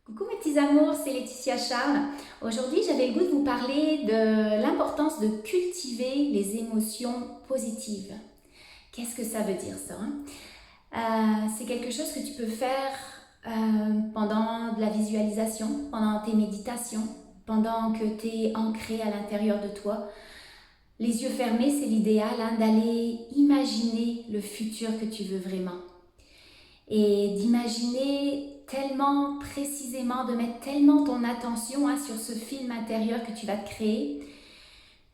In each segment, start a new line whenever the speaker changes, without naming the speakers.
Coucou mes petits amours, c'est Laetitia Charles. Aujourd'hui, j'avais le goût de vous parler de l'importance de cultiver les émotions positives. Qu'est-ce que ça veut dire ça, hein? C'est quelque chose que tu peux faire pendant de la visualisation, pendant tes méditations, pendant que tu es ancré à l'intérieur de toi. Les yeux fermés, c'est l'idéal, hein, d'aller imaginer le futur que tu veux vraiment. Et d'imaginer tellement précisément, de mettre tellement ton attention sur ce film intérieur que tu vas te créer,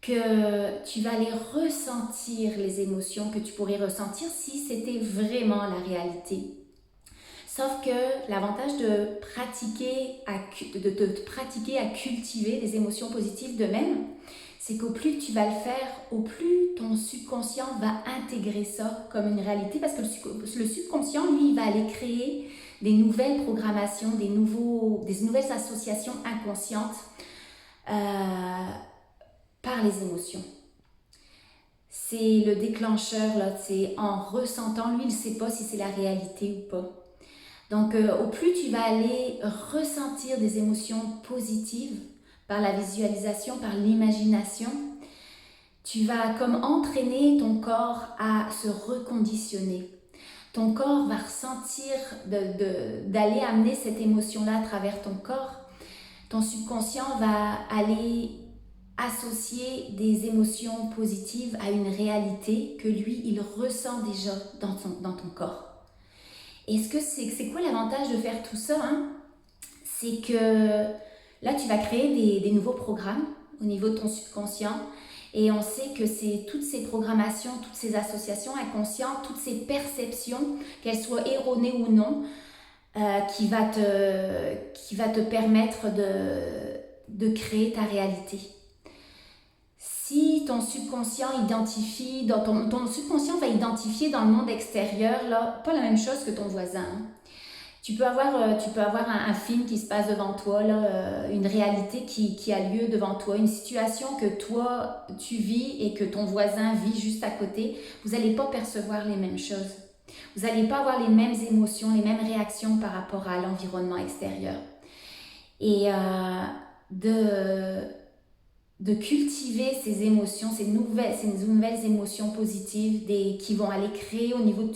que tu vas aller ressentir les émotions que tu pourrais ressentir si c'était vraiment la réalité. Sauf que l'avantage de pratiquer à cultiver des émotions positives de même, c'est qu'au plus tu vas le faire, au plus ton subconscient va intégrer ça comme une réalité, parce que le subconscient, lui, il va aller créer des nouvelles programmations, des nouvelles associations inconscientes par les émotions. C'est le déclencheur, là, c'est en ressentant, lui, il ne sait pas si c'est la réalité ou pas. Donc, au plus tu vas aller ressentir des émotions positives par la visualisation, par l'imagination, tu vas comme entraîner ton corps à se reconditionner. Ton corps va ressentir d'aller amener cette émotion-là à travers ton corps. Ton subconscient va aller associer des émotions positives à une réalité que lui, il ressent déjà dans ton corps. Et c'est quoi l'avantage de faire tout ça, hein? C'est que là, tu vas créer des nouveaux programmes au niveau de ton subconscient. Et on sait que c'est toutes ces programmations, toutes ces associations inconscientes, toutes ces perceptions, qu'elles soient erronées ou non, qui va te permettre de créer ta réalité. Si ton subconscient identifie, ton subconscient va identifier dans le monde extérieur, là, pas la même chose que ton voisin, hein. Tu peux avoir un film qui se passe devant toi, là, une réalité qui a lieu devant toi, une situation que toi, tu vis et que ton voisin vit juste à côté. Vous n'allez pas percevoir les mêmes choses. Vous n'allez pas avoir les mêmes émotions, les mêmes réactions par rapport à l'environnement extérieur. Et de cultiver ces émotions, ces nouvelles émotions positives qui vont aller créer au niveau de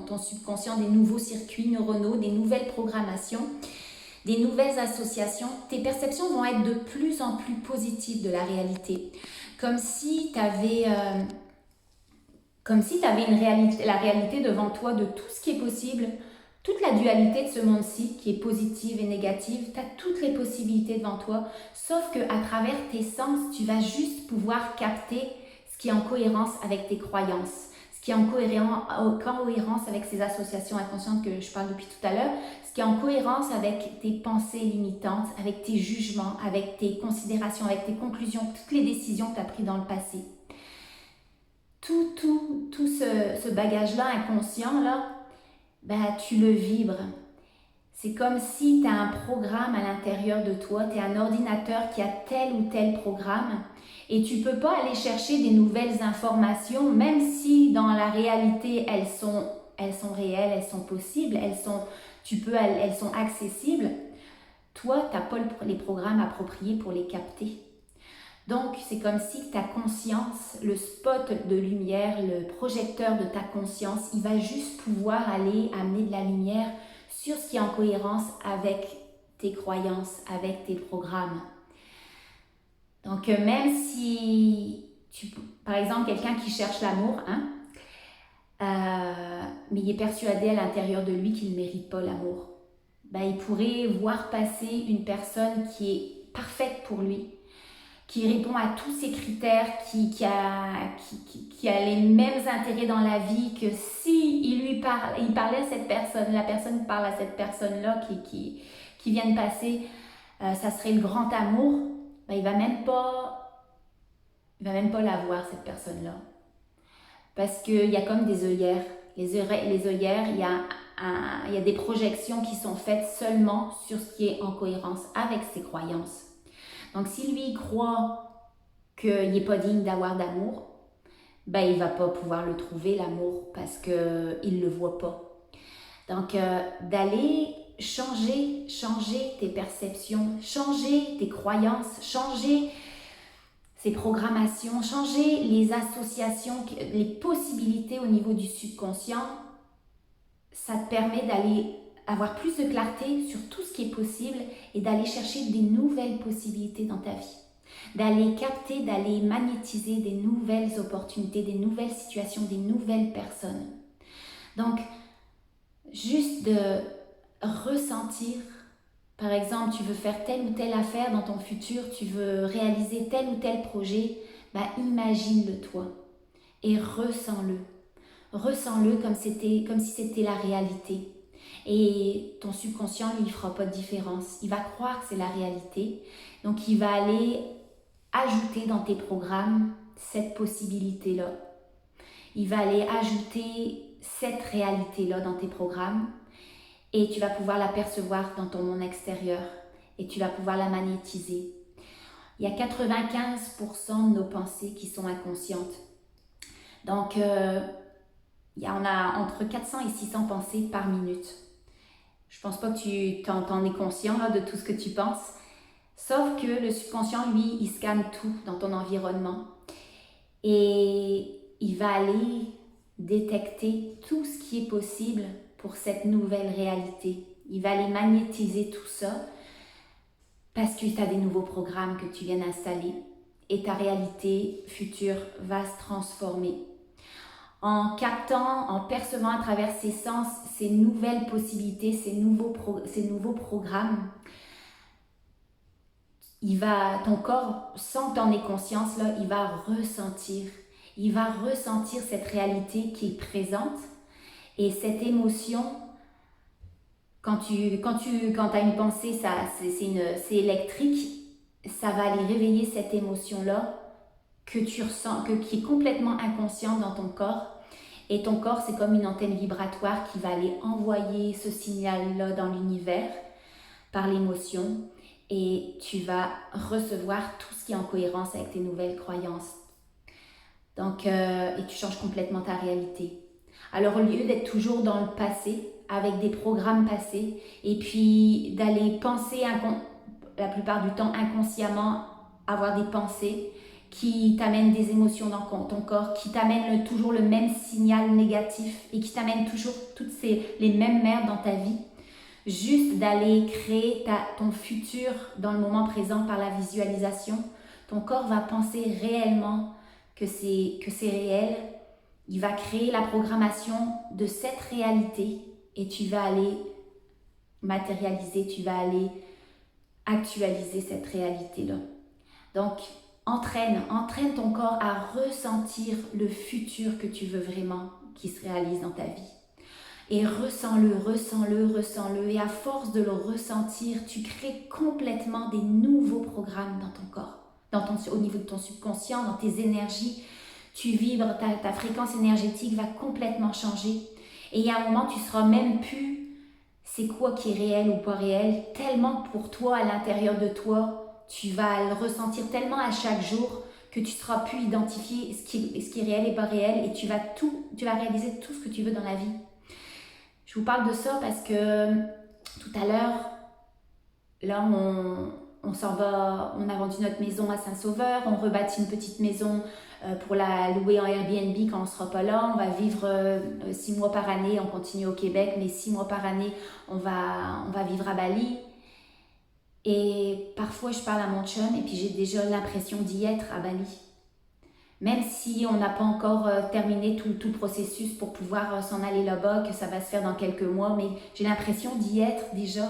ton subconscient des nouveaux circuits neuronaux, des nouvelles programmations, des nouvelles associations. Tes perceptions vont être de plus en plus positives de la réalité. Comme si tu avais la réalité devant toi de tout ce qui est possible, toute la dualité de ce monde-ci qui est positive et négative. Tu as toutes les possibilités devant toi, sauf qu'à travers tes sens, tu vas juste pouvoir capter ce qui est en cohérence avec tes croyances, ce qui est en cohérence avec ces associations inconscientes que je parle depuis tout à l'heure, ce qui est en cohérence avec tes pensées limitantes, avec tes jugements, avec tes considérations, avec tes conclusions, toutes les décisions que tu as prises dans le passé. Tout ce bagage-là inconscient, là, tu le vibres. C'est comme si tu as un programme à l'intérieur de toi, tu es un ordinateur qui a tel ou tel programme et tu ne peux pas aller chercher des nouvelles informations, même si dans la réalité elles sont réelles, elles sont possibles, elles sont accessibles. Toi, tu n'as pas les programmes appropriés pour les capter. Donc, c'est comme si ta conscience, le spot de lumière, le projecteur de ta conscience, il va juste pouvoir aller amener de la lumière sur ce qui est en cohérence avec tes croyances, avec tes programmes. Donc, même si, par exemple, quelqu'un qui cherche l'amour, hein, mais il est persuadé à l'intérieur de lui qu'il ne mérite pas l'amour, il pourrait voir passer une personne qui est parfaite pour lui, qui répond à tous ces critères, qui a les mêmes intérêts dans la vie, que si il parlait à cette personne, la personne parle à cette personne-là qui vient de passer, ça serait le grand amour, il va même pas la voir, cette personne-là. Parce qu'il y a comme des œillères. Les œillères, il y a des projections qui sont faites seulement sur ce qui est en cohérence avec ses croyances. Donc, si lui croit qu'il n'est pas digne d'avoir d'amour, il ne va pas pouvoir le trouver, l'amour, parce qu'il ne le voit pas. Donc, d'aller changer tes perceptions, changer tes croyances, changer ces programmations, changer les associations, les possibilités au niveau du subconscient. Ça te permet d'aller avoir plus de clarté sur tout ce qui est possible et d'aller chercher des nouvelles possibilités dans ta vie. D'aller capter, d'aller magnétiser des nouvelles opportunités, des nouvelles situations, des nouvelles personnes. Donc, juste de ressentir, par exemple, tu veux faire telle ou telle affaire dans ton futur, tu veux réaliser tel ou tel projet, imagine-le toi et ressens-le. Ressens-le comme si c'était la réalité. Et ton subconscient, lui, il ne fera pas de différence. Il va croire que c'est la réalité. Donc, il va aller ajouter dans tes programmes cette possibilité-là. Il va aller ajouter cette réalité-là dans tes programmes et tu vas pouvoir l'apercevoir dans ton monde extérieur et tu vas pouvoir la magnétiser. Il y a 95% de nos pensées qui sont inconscientes. Donc, on a entre 400 et 600 pensées par minute. Je pense pas que tu t'en es conscient là, de tout ce que tu penses. Sauf que le subconscient, lui, il scanne tout dans ton environnement. Et il va aller détecter tout ce qui est possible pour cette nouvelle réalité. Il va aller magnétiser tout ça parce que tu as des nouveaux programmes que tu viens d'installer. Et ta réalité future va se transformer. En captant, en percevant à travers ses sens, ces nouvelles possibilités, ces nouveaux programmes, ton corps, sans que tu en aies conscience, là, il va ressentir cette réalité qui est présente et cette émotion. Quand tu as une pensée, c'est électrique, ça va aller réveiller cette émotion-là que tu ressens, qui est complètement inconsciente dans ton corps. Et ton corps, c'est comme une antenne vibratoire qui va aller envoyer ce signal-là dans l'univers par l'émotion. Et tu vas recevoir tout ce qui est en cohérence avec tes nouvelles croyances. Donc, et tu changes complètement ta réalité. Alors, au lieu d'être toujours dans le passé, avec des programmes passés, et puis d'aller penser la plupart du temps inconsciemment, avoir des pensées qui t'amènent des émotions dans ton corps, qui t'amènent toujours le même signal négatif et qui t'amènent toujours les mêmes merdes dans ta vie. Juste d'aller créer ton futur dans le moment présent par la visualisation, ton corps va penser réellement que c'est réel. Il va créer la programmation de cette réalité et tu vas aller matérialiser, tu vas aller actualiser cette réalité-là. Donc, entraîne ton corps à ressentir le futur que tu veux vraiment qui se réalise dans ta vie. Et ressens-le. Et à force de le ressentir, tu crées complètement des nouveaux programmes dans ton corps, au niveau de ton subconscient, dans tes énergies. Tu vibres, ta fréquence énergétique va complètement changer. Et il y a un moment, tu ne sauras même plus c'est quoi qui est réel ou pas réel, tellement pour toi, à l'intérieur de toi, tu vas le ressentir tellement à chaque jour que tu ne sauras plus identifier ce qui est réel et pas réel et tu vas réaliser tout ce que tu veux dans la vie. Je vous parle de ça parce que tout à l'heure, là, on s'en va, on a vendu notre maison à Saint-Sauveur, on rebâtit une petite maison pour la louer en Airbnb quand on ne sera pas là. On va vivre 6 mois par année, on continue au Québec, mais 6 mois par année, on va vivre à Bali. Et parfois, je parle à mon chum et puis j'ai déjà l'impression d'y être à Bali. Même si on n'a pas encore terminé tout le processus pour pouvoir s'en aller là-bas, que ça va se faire dans quelques mois, mais j'ai l'impression d'y être déjà.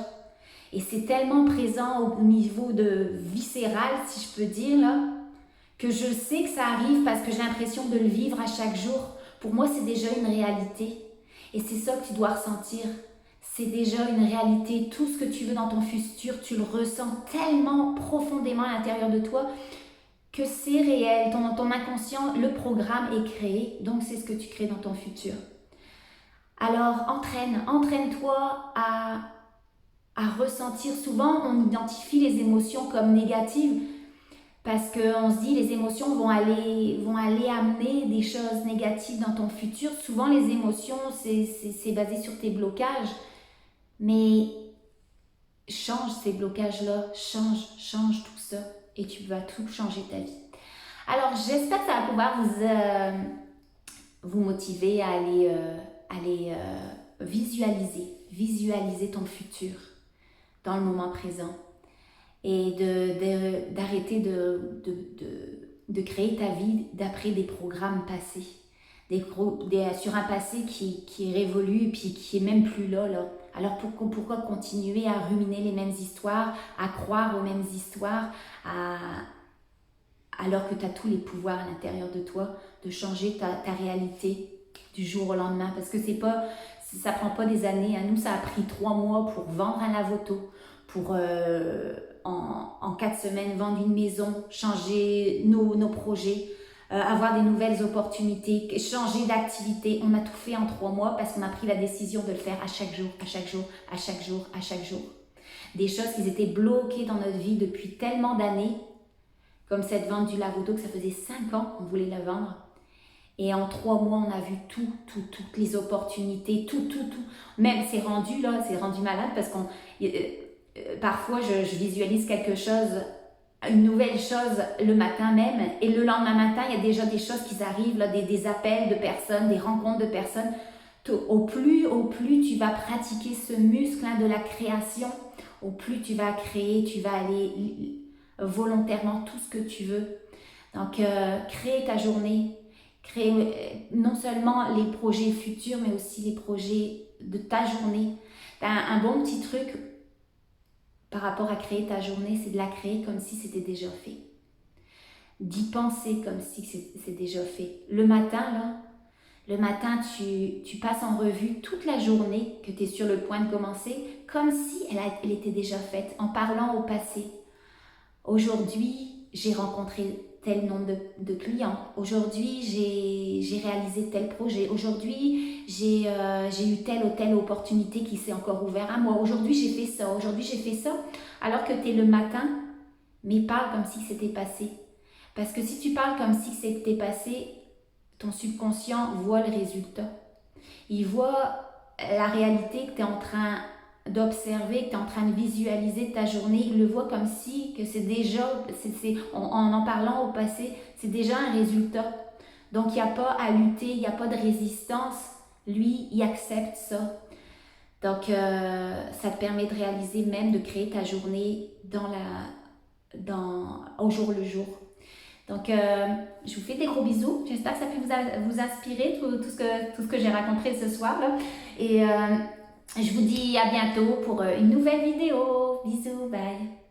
Et c'est tellement présent au niveau de viscéral, si je peux dire, là, que je sais que ça arrive parce que j'ai l'impression de le vivre à chaque jour. Pour moi, c'est déjà une réalité. Et c'est ça que tu dois ressentir. C'est déjà une réalité. Tout ce que tu veux dans ton futur, tu le ressens tellement profondément à l'intérieur de toi que c'est réel. Ton inconscient, le programme est créé. Donc, c'est ce que tu crées dans ton futur. Alors, entraîne-toi à ressentir. Souvent, on identifie les émotions comme négatives parce qu'on se dit les émotions vont aller amener des choses négatives dans ton futur. Souvent, les émotions, c'est basé sur tes blocages. Mais change ces blocages-là, change tout ça et tu vas tout changer ta vie. Alors, j'espère que ça va pouvoir vous motiver à aller visualiser ton futur dans le moment présent et d'arrêter de créer ta vie d'après des programmes passés, sur un passé qui est révolu et puis qui est même plus là. Alors pourquoi continuer à ruminer les mêmes histoires, à croire aux mêmes histoires, alors que tu as tous les pouvoirs à l'intérieur de toi de changer ta réalité du jour au lendemain, parce que ça prend pas des années. À nous, ça a pris 3 mois pour vendre un lavoto, pour en 4 semaines vendre une maison, changer nos projets, avoir des nouvelles opportunités, changer d'activité. On a tout fait en 3 mois parce qu'on a pris la décision de le faire à chaque jour, à chaque jour, à chaque jour, à chaque jour. Des choses qui étaient bloquées dans notre vie depuis tellement d'années, comme cette vente du lavoto, que ça faisait 5 ans qu'on voulait la vendre. Et en 3 mois, on a vu toutes les opportunités, tout. Même c'est rendu malade parce qu'on parfois je visualise quelque chose, une nouvelle chose le matin même, et le lendemain matin, il y a déjà des choses qui arrivent, là, des appels de personnes, des rencontres de personnes. Au plus tu vas pratiquer ce muscle de la création, au plus tu vas créer, tu vas aller volontairement tout ce que tu veux. Donc, créer ta journée, créer non seulement les projets futurs, mais aussi les projets de ta journée. Un bon petit truc par rapport à créer ta journée, c'est de la créer comme si c'était déjà fait. D'y penser comme si c'est déjà fait. Le matin, tu passes en revue toute la journée que tu es sur le point de commencer, comme si elle était déjà faite, en parlant au passé. Aujourd'hui, j'ai rencontré tel nombre de clients. Aujourd'hui, j'ai réalisé tel projet. Aujourd'hui, j'ai eu telle ou telle opportunité qui s'est encore ouverte à moi. Aujourd'hui, j'ai fait ça. Aujourd'hui, j'ai fait ça. Alors que tu es le matin, mais parle comme si c'était passé. Parce que si tu parles comme si c'était passé, ton subconscient voit le résultat. Il voit la réalité que tu es en train d'observer, que tu es en train de visualiser ta journée. Il le voit comme si que c'est déjà, en parlant au passé, c'est déjà un résultat. Donc, il n'y a pas à lutter, il n'y a pas de résistance. Lui, il accepte ça. Donc, ça te permet de réaliser, même de créer ta journée au jour le jour. Donc, je vous fais des gros bisous. J'espère que ça peut vous inspirer, tout ce que j'ai raconté ce soir. Là. Et je vous dis à bientôt pour une nouvelle vidéo. Bisous, bye.